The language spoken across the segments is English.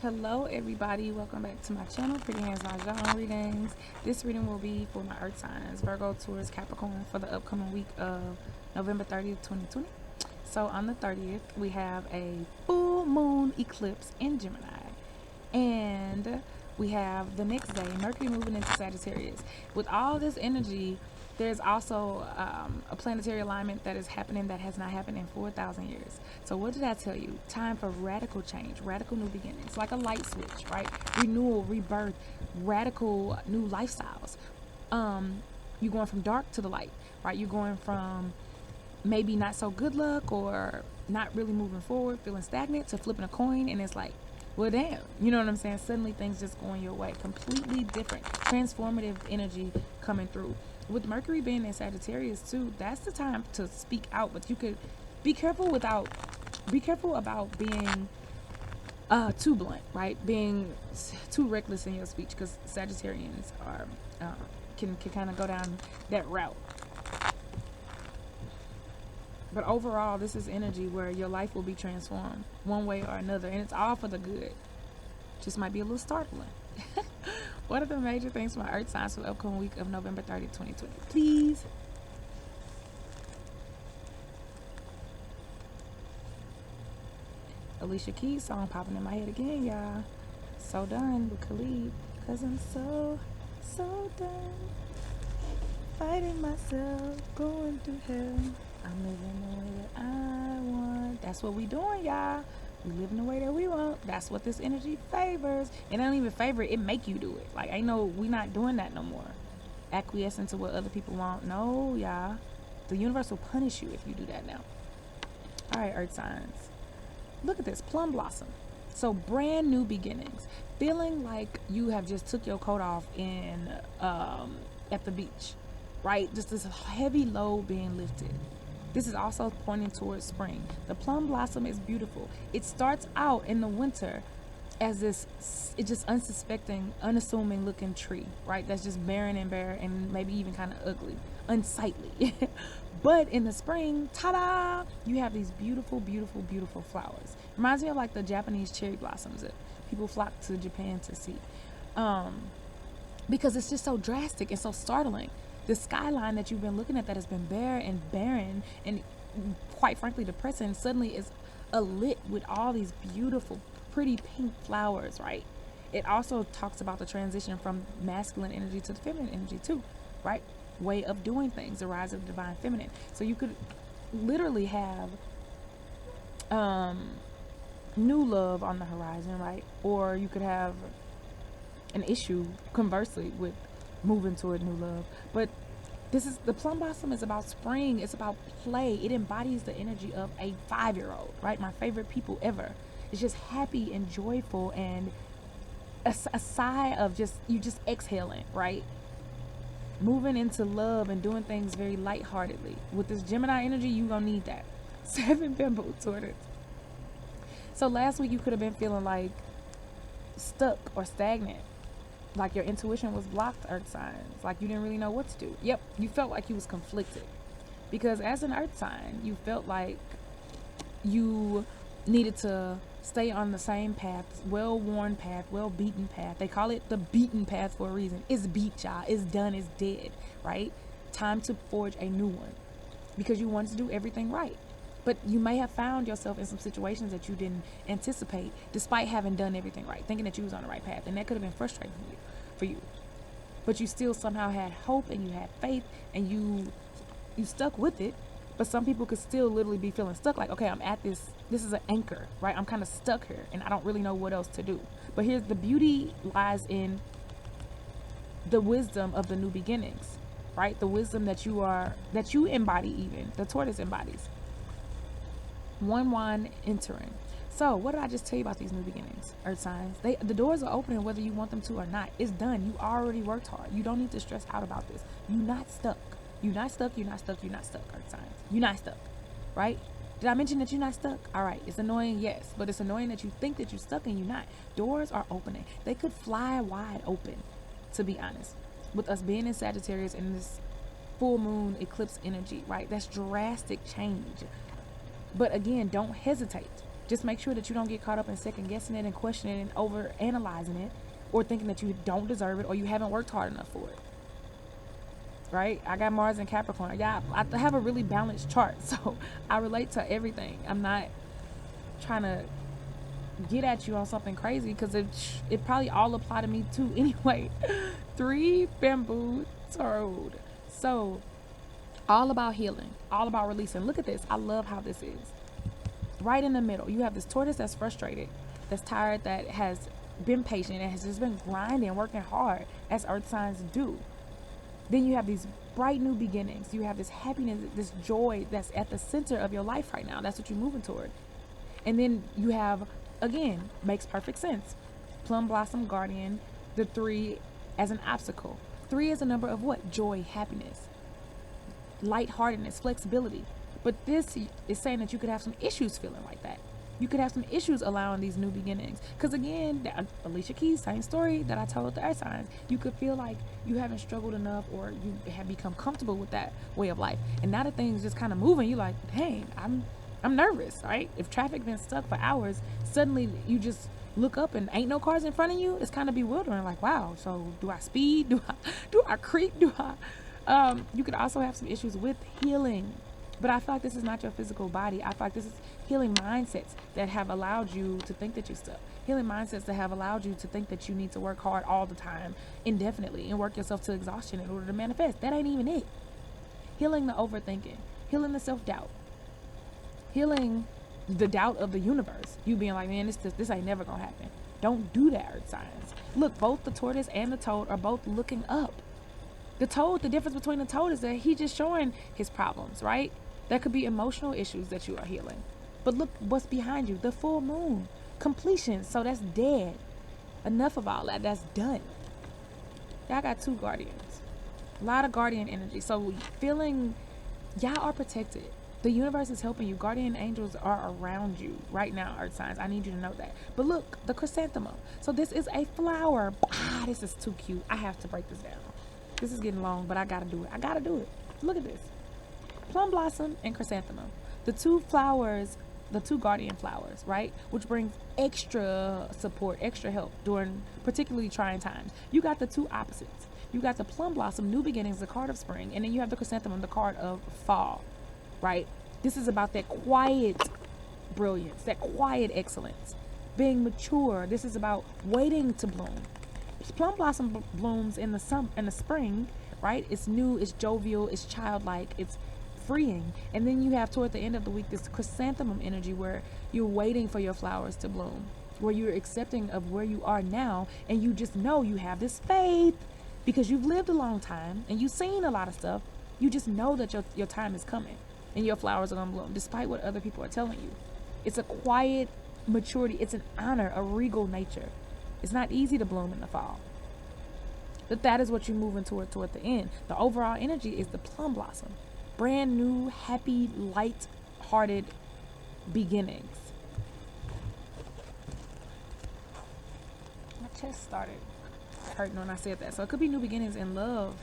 Hello everybody, welcome back to my channel, Pretty Hands Mah Jongg readings. This reading will be for my earth signs, Virgo, Taurus, Capricorn, for the upcoming week of November 30th, 2020. So on the 30th, we have a full moon eclipse in Gemini. And we have the next day, Mercury moving into Sagittarius. With all this energy, there's also a planetary alignment that is happening that has not happened in 4,000 years. So what did I tell you? Time for radical change, radical new beginnings, like a light switch, right? Renewal, rebirth, radical new lifestyles. You're going from dark to the light, right? You're going from maybe not so good luck or not really moving forward, feeling stagnant, to flipping a coin, and it's like, well, damn, you know what I'm saying? Suddenly things just going your way. Completely different, transformative energy coming through. With Mercury being in Sagittarius too, that's the time to speak out. But you could be careful about being too blunt, right? Being too reckless in your speech, because Sagittarians are can kind of go down that route. But overall, this is energy where your life will be transformed one way or another, and it's all for the good. Just might be a little startling. What are the major things for my earth signs for the upcoming week of November 30th, 2020? Please. Alicia Keys song popping in my head again, y'all. So done with Khalid, cause I'm so done fighting myself, going through hell. I'm living the way that I want. That's what we doing, y'all. We living the way that we want. That's what this energy favors. And it don't even favor it, it make you do it. Like, I know we not doing that no more. Acquiescing to what other people want. No, y'all. The universe will punish you if you do that now. Alright, earth signs. Look at this, plum blossom. So brand new beginnings. Feeling like you have just took your coat off in at the beach. Right? Just this heavy load being lifted. This is also pointing towards spring. The plum blossom is beautiful. It starts out in the winter as this, it's just unsuspecting, unassuming looking tree, right? That's just barren and bare and maybe even kind of ugly, unsightly. But in the spring, ta-da, you have these beautiful, beautiful, beautiful flowers. Reminds me of like the Japanese cherry blossoms that people flock to Japan to see. Because it's just so drastic and so startling. The skyline that you've been looking at that has been bare and barren and quite frankly depressing suddenly is alit with all these beautiful, pretty pink flowers, right? It also talks about the transition from masculine energy to the feminine energy too, right? Way of doing things, the rise of the divine feminine. So you could literally have new love on the horizon, right? Or you could have an issue conversely with moving toward new love. But this is, the plum blossom is about spring. It's about play. It embodies the energy of a 5-year-old, right? My favorite people ever. It's just happy and joyful and a sigh of just, you just exhaling, right? Moving into love and doing things very lightheartedly. With this Gemini energy, you gonna need that. 7 bamboo tortoise. So last week you could have been feeling like stuck or stagnant. Like your intuition was blocked, earth signs. Like you didn't really know what to do. Yep, you felt like you was conflicted. Because as an earth sign, you felt like you needed to stay on the same path, well-worn path, well-beaten path. They call it the beaten path for a reason. It's beat, y'all. It's done. It's dead, right? Time to forge a new one. Because you wanted to do everything right. But you may have found yourself in some situations that you didn't anticipate, despite having done everything right, thinking that you was on the right path, and that could have been frustrating for you. But you still somehow had hope and you had faith and you stuck with it. But some people could still literally be feeling stuck, like, okay, I'm at this is an anchor, right? I'm kind of stuck here and I don't really know what else to do. But here's the beauty, lies in the wisdom of the new beginnings, right? The wisdom that you embody, even the tortoise embodies. One entering. So what did I just tell you about these new beginnings, earth signs? The doors are opening whether you want them to or not. It's done. You already worked hard. You don't need to stress out about this. You're not stuck. You're not stuck. You're not stuck. You're not stuck, earth signs. You're not stuck, right? Did I mention that you're not stuck? All right. It's annoying, yes, but it's annoying that you think that you're stuck and you're not. Doors are opening. They could fly wide open, to be honest. With us being in Sagittarius and this full moon eclipse energy, right? That's drastic change. But again, don't hesitate. Just make sure that you don't get caught up in second guessing it and questioning it and over analyzing it, or thinking that you don't deserve it or you haven't worked hard enough for it. Right? I got Mars and Capricorn. Yeah, I have a really balanced chart, so I relate to everything. I'm not trying to get at you on something crazy, because it probably all apply to me too anyway. 3 bamboo toad. So all about healing, all about releasing. Look at this. I love how this is. Right in the middle, you have this tortoise that's frustrated, that's tired, that has been patient and has just been grinding, working hard, as earth signs do. Then you have these bright new beginnings. You have this happiness, this joy that's at the center of your life right now. That's what you're moving toward. And then you have, again, makes perfect sense, plum blossom guardian, the 3 as an obstacle. 3 is a number of what? Joy, happiness, lightheartedness, flexibility. But this is saying that you could have some issues feeling like that. You could have some issues allowing these new beginnings. Because again, Alicia Keys, same story that I told the earth signs. You could feel like you haven't struggled enough, or you have become comfortable with that way of life. And now that things just kind of moving, you're like, dang, I'm nervous, right? If traffic been stuck for hours, suddenly you just look up and ain't no cars in front of you. It's kind of bewildering. Like, wow, so do I speed? Do I creep? You could also have some issues with healing. But I feel like this is not your physical body. I feel like this is healing mindsets that have allowed you to think that you're stuck. Healing mindsets that have allowed you to think that you need to work hard all the time, indefinitely, and work yourself to exhaustion in order to manifest. That ain't even it. Healing the overthinking. Healing the self-doubt. Healing the doubt of the universe. You being like, man, this ain't never gonna happen. Don't do that, earth signs. Look, both the tortoise and the toad are both looking up. The toad, the difference between the toad is that he's just showing his problems, right? There could be emotional issues that you are healing. But look what's behind you. The full moon. Completion. So that's dead. Enough of all that. That's done. Y'all got 2 guardians. A lot of guardian energy. So feeling y'all are protected. The universe is helping you. Guardian angels are around you right now, earth signs. I need you to know that. But look, the chrysanthemum. So this is a flower. This is too cute. I have to break this down. This is getting long, but I gotta do it. Look at this. Plum blossom and chrysanthemum, the 2 flowers, the 2 guardian flowers, right? Which brings extra support, extra help during particularly trying times. You got the 2 opposites. You got the plum blossom, new beginnings, the card of spring, and then you have the chrysanthemum, the card of fall, right? This is about that quiet brilliance, that quiet excellence, being mature. This is about waiting to bloom. Plum blossom blooms in the spring, right? It's new, it's jovial, it's childlike, it's freeing. And then you have toward the end of the week this chrysanthemum energy where you're waiting for your flowers to bloom, where you're accepting of where you are now, and you just know you have this faith because you've lived a long time and you've seen a lot of stuff. You just know that your time is coming and your flowers are gonna bloom despite what other people are telling you. It's a quiet maturity. It's an honor, a regal nature. It's not easy to bloom in the fall, but that is what you're moving toward the end. The overall energy is the plum blossom. Brand new, happy, light-hearted beginnings. My chest started hurting when I said that. So it could be new beginnings in love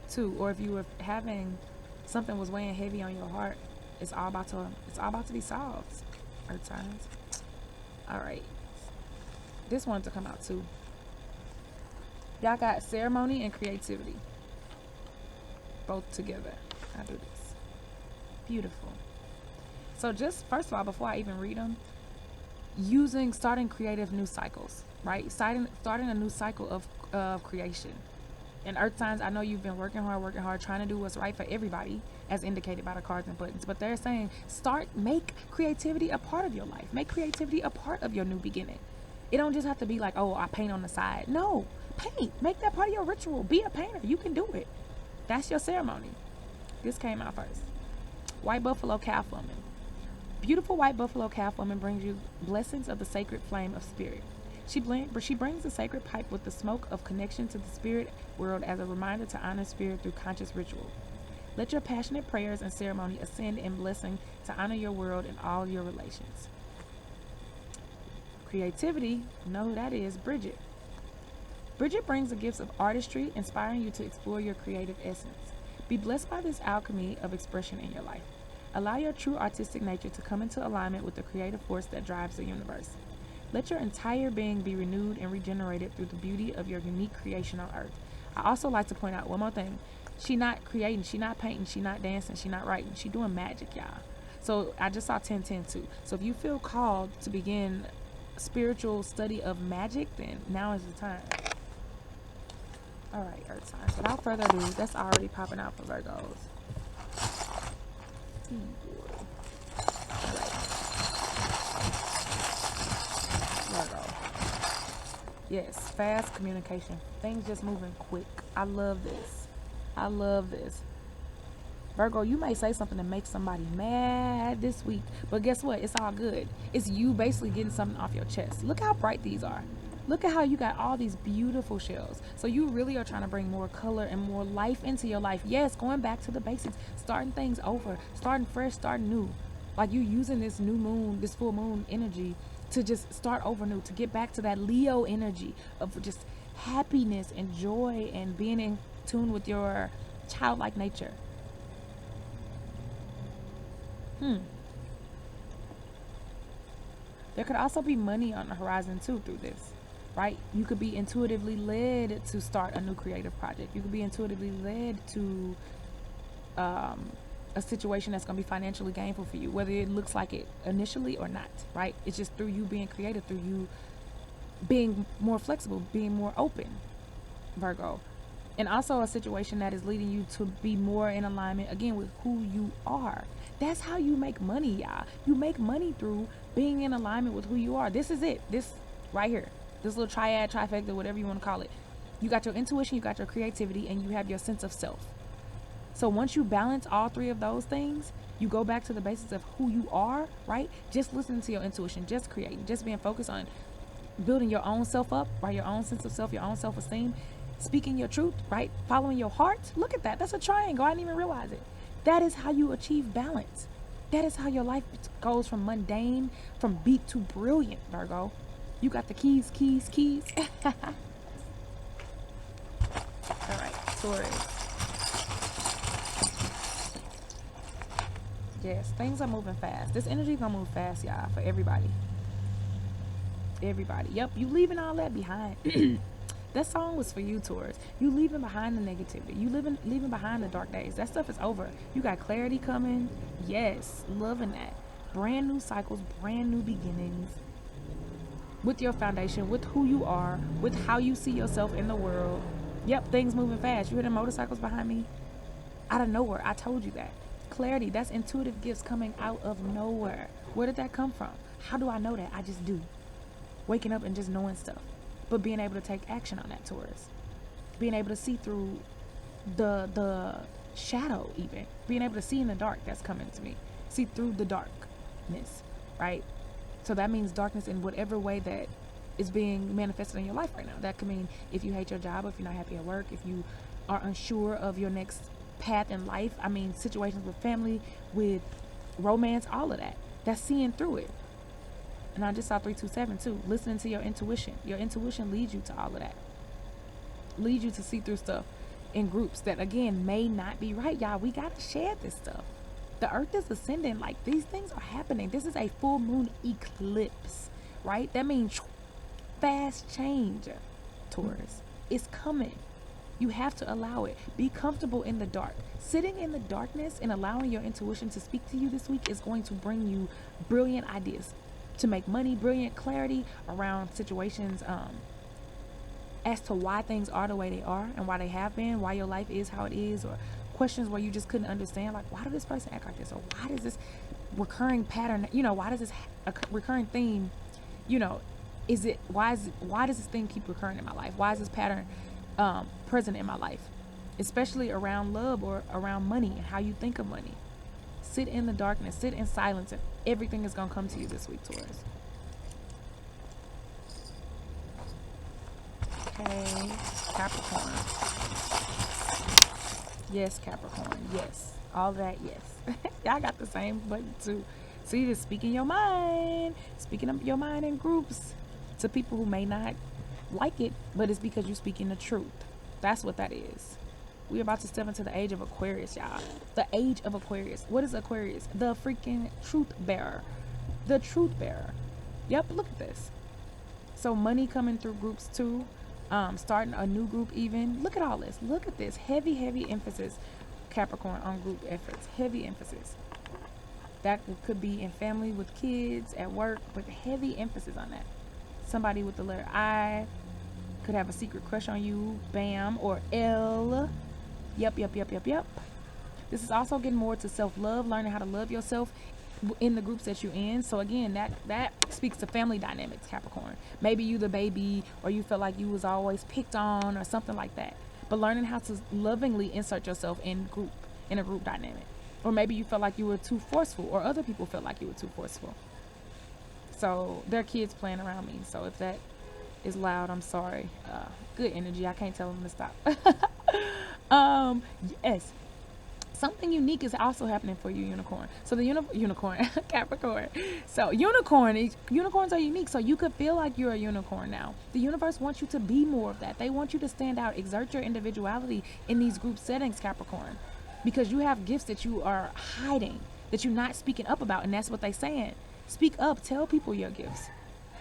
too, or if you were having something was weighing heavy on your heart, it's all about to be solved. Earth signs. All right. This wanted to come out too. Y'all got ceremony and creativity. Both together. I do this. Beautiful. So just first of all, before I even read them, starting creative new cycles, right? Starting a new cycle of creation. And earth signs, I know you've been working hard, trying to do what's right for everybody, as indicated by the cards and buttons. But they're saying, make creativity a part of your life. Make creativity a part of your new beginning. It don't just have to be like, oh, I paint on the side. No, paint. Make that part of your ritual. Be a painter. You can do it. That's your ceremony. This came out first. White buffalo calf woman. Beautiful white buffalo calf woman brings you blessings of the sacred flame of spirit. She brings the sacred pipe with the smoke of connection to the spirit world as a reminder to honor spirit through conscious ritual. Let your passionate prayers and ceremony ascend in blessing to honor your world and all your relations. Creativity, you know who that is, Bridget. Bridget brings the gifts of artistry, inspiring you to explore your creative essence. Be blessed by this alchemy of expression in your life. Allow your true artistic nature to come into alignment with the creative force that drives the universe. Let your entire being be renewed and regenerated through the beauty of your unique creation on earth. I also like to point out one more thing. She not creating, she not painting, she not dancing, she not writing. She doing magic, y'all. So I just saw 1010 too. So if you feel called to begin spiritual study of magic, then now is the time. All right, earth signs. Without further ado, that's already popping out for Virgos. Yes, fast communication. Things just moving quick. I love this. I love this. Virgo, you may say something that makes somebody mad this week, but guess what? It's all good. It's you basically getting something off your chest. Look how bright these are. Look at how you got all these beautiful shells. So you really are trying to bring more color and more life into your life. Yes, going back to the basics, starting things over, starting fresh, starting new. Like you using this new moon, this full moon energy to just start over new, to get back to that Leo energy of just happiness and joy and being in tune with your childlike nature. There could also be money on the horizon too through this, right? You could be intuitively led to start a new creative project. You could be intuitively led to a situation that's going to be financially gainful for you, whether it looks like it initially or not, right? It's just through you being creative, through you being more flexible, being more open, Virgo. And also a situation that is leading you to be more in alignment, again, with who you are. That's how you make money, y'all. You make money through being in alignment with who you are. This is it. This right here. This little triad, trifecta, whatever you want to call it. You got your intuition, you got your creativity, and you have your sense of self. So once you balance all three of those things, you go back to the basis of who you are, right? Just listening to your intuition, just creating, just being focused on building your own self up, right? Your own sense of self, your own self-esteem, speaking your truth, right? Following your heart. Look at that. That's a triangle. I didn't even realize it. That is how you achieve balance. That is how your life goes from mundane, from beat to brilliant, Virgo. You got the keys. All right, Taurus. Yes, things are moving fast. This energy gonna move fast, y'all, for everybody. Everybody. Yep, you leaving all that behind. That song was for you, Taurus. You leaving behind the negativity. You leaving behind the dark days. That stuff is over. You got clarity coming. Yes, loving that. Brand new cycles, brand new beginnings. With your foundation, with who you are, with how you see yourself in the world. Yep, things moving fast. You hear the motorcycles behind me? Out of nowhere. I told you that. Clarity, that's intuitive gifts coming out of nowhere. Where did that come from? How do I know that? I just do. Waking up and just knowing stuff. But being able to take action on that, Taurus. Being able to see through the shadow, even. Being able to see in the dark, that's coming to me. See through the darkness, right? So that means darkness in whatever way that is being manifested in your life right now. That could mean if you hate your job, if you're not happy at work, if you are unsure of your next path in life. I mean, situations with family, with romance, all of that. That's seeing through it. And I just saw 327 too. Listening to your intuition. Your intuition leads you to all of that. Leads you to see through stuff in groups that, again, may not be right. Y'all, we got to share this stuff. The earth is ascending. Like, these things are happening. This is a full moon eclipse, right? That means fast change, Taurus. It's coming. You have to allow it. Be comfortable in the dark. Sitting in the darkness and allowing your intuition to speak to you this week is going to bring you brilliant ideas to make money, brilliant clarity around situations as to why things are the way they are and why they have been, why your life is how it is, or questions where you just couldn't understand, like, why does this person act like this, or why does this recurring pattern, why does this recurring theme, why does this thing keep recurring in my life? Why is this pattern present in my life, especially around love or around money and how you think of money? Sit in the darkness, sit in silence, and everything is going to come to you this week, Taurus. Okay, Capricorn. Yes, Capricorn. Yes. All that, yes. Y'all got the same button too. So you just speaking your mind. Speaking up your mind in groups to people who may not like it, but it's because you're speaking the truth. That's what that is. We're about to step into the age of Aquarius, y'all. The age of Aquarius. What is Aquarius? The freaking truth bearer. The truth bearer. Yep, look at this. So money coming through groups too. Starting a new group even. Look at all this. Look at this. Heavy, heavy emphasis, Capricorn, on group efforts. Heavy emphasis. That could be in family, with kids, at work, but heavy emphasis on that. Somebody with the letter I could have a secret crush on you. Bam. Or L. Yep. This is also getting more to self-love, learning how to love yourself in the groups that you're in. So again, that speaks to family dynamics, Capricorn. Maybe you the baby, or you felt like you was always picked on, or something like that. But learning how to lovingly insert yourself in a group dynamic. Or maybe you felt like you were too forceful, or other people felt like you were too forceful. So there are kids playing around me, so if that is loud, I'm sorry. Good energy. I can't tell them to stop. Yes. Something unique is also happening for you, unicorn. So the unicorn, Capricorn. So unicorns are unique. So you could feel like you're a unicorn now. The universe wants you to be more of that. They want you to stand out, exert your individuality in these group settings, Capricorn, because you have gifts that you are hiding, that you're not speaking up about. And that's what they're saying. Speak up. Tell people your gifts,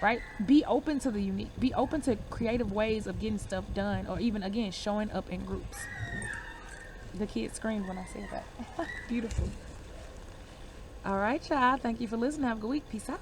right? Be open to the unique. Be open to creative ways of getting stuff done, or even, again, showing up in groups. The kids screamed when I said that. Beautiful. All right, y'all. Thank you for listening. Have a good week. Peace out.